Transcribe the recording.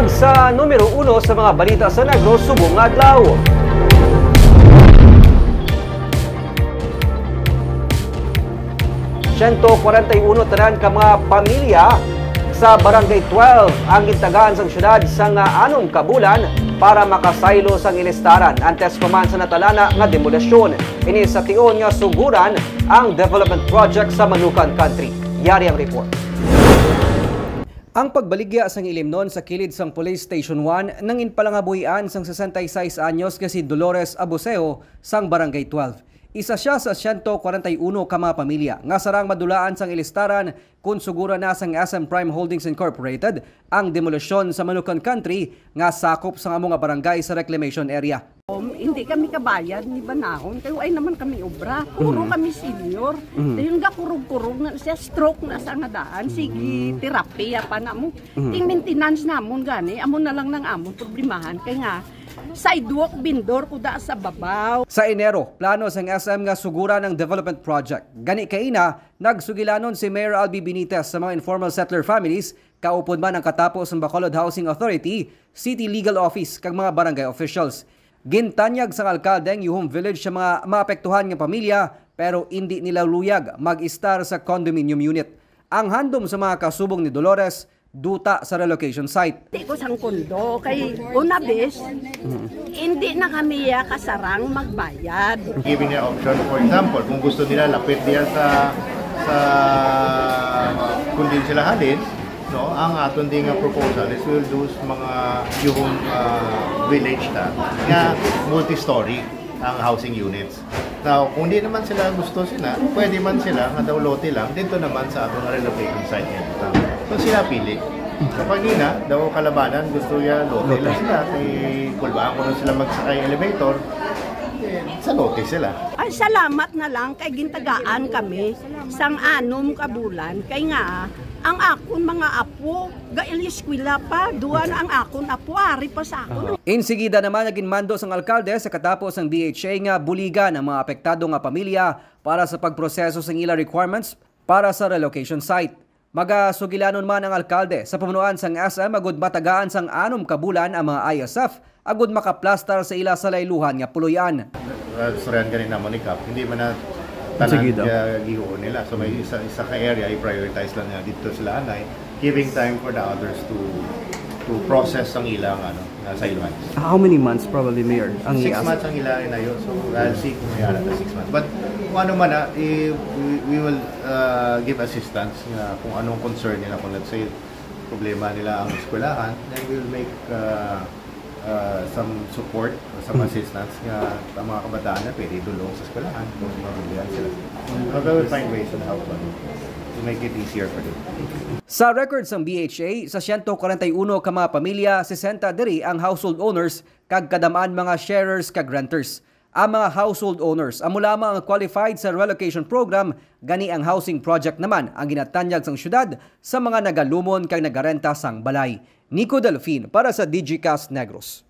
Ag sa numero 1 sa mga balita sa Negros subong adlaw. Siyento 41 tanan ka mga pamilya sa Barangay 12 ang gitagaan sa syudad sa anong kabulan para makasaylo sang ilistaran antes pa man sa natalana nga demolasyon. Ini sa tion nga suguran ang development project sa Manukan Country. Yari ang report. Ang pagbaligya sang ilimnon sa kilid sang Police Station 1 nang inpalangabuhian sang 66 anyos nga si Dolores Abuseo sang Barangay 12. Isa siya sa 141 ka mga pamilya nga sarang madulaan sang ilistaran kung sugura na sang SM Prime Holdings Incorporated ang demolusyon sa Manukan Country nga sakop sa among barangay sa reclamation area. Hindi kami kabayad ni Banahon, kaya ay naman kami obra. Puro kami senior. Dahil nga kurog-kurog na siya, stroke na sa ngadaan. Sige, terapiya pa na mo. Ting maintenance namon gani, amon na lang ng amon problemahan. Kaya nga, sidewalk bindor kuda sa babaw. Sa Enero, plano sang SM nga sugura ng development project. Gani kaina, nagsugilanon si Mayor Albi Benitez sa mga informal settler families, kaupod man ang katapos ng Bacolod Housing Authority, City Legal Office kag mga barangay officials. Gintanyag sa alkaldeng Yuhom Village sa mga maapektuhan ng pamilya pero hindi nila luyag mag-istar sa condominium unit. Ang handom sa mga kasubong ni Dolores, duta sa relocation site. Hindi ko sang kondo, kay una bes, hindi na kami kasarang magbayad. Giving niya option, for example, kung gusto nila lapit diyan sa kung din sila halin, no, ang aton ding proposal is we'll do mga yung village na nga multi-story ang housing units. Now, kung di naman sila gusto sila, pwede man sila nga daw lote lang dito naman sa atong relocation site nito. So sila pili. Kapag na daw kalabanan gusto niya lote lang sila, kulbaan ko na sila magsakay elevator, sa lote sila. Ay, salamat na lang kay gintagaan kami sang 6 kabulan. Kay nga, ang akon mga apo, gailieskwela pa, duwan ang akon apo, ari pa sa akon. Insigida naman naging mando sang alkalde sa katapos ang DHA nga buligan ang mga apektado nga pamilya para sa pagproseso sang ila requirements para sa relocation site. Magasugilanon man ang alkalde sa pamunuan sang SM agud matagaan sang 6 kabulan ang mga ISF agud makaplastar sa ila sa layluhan nga puloy-an. Soryan ganin naman ni Kap, hindi man na tanan gihuon nila. So may isa ka area i-prioritize lang nga dito sila anay, giving time for the others to process ang ilang sa iluhan. How many months probably, Mayor? 6 months ang ilang na yun. So I'll see kung may na 6 months. But kung ano man we will give assistance kung anong concern nila. Kung let's say problema nila ang eskwelahan, then we'll make some support, some assistance nga ang mga kabataan na pwede dulong sa eskwelahan kung mabulihan sila. But we will find ways on how to make it easier for them. Sa records ng BHA, sa 141 ka mga pamilya, 60 diri ang household owners kag kadamaan mga sharers kag renters. Ang mga household owners amo lamang ang qualified sa relocation program, gani ang housing project naman ang ginatanyag sang syudad sa mga nagalumon kag nagarenta sang balay. Nico Delfin para sa DigiCast Negros.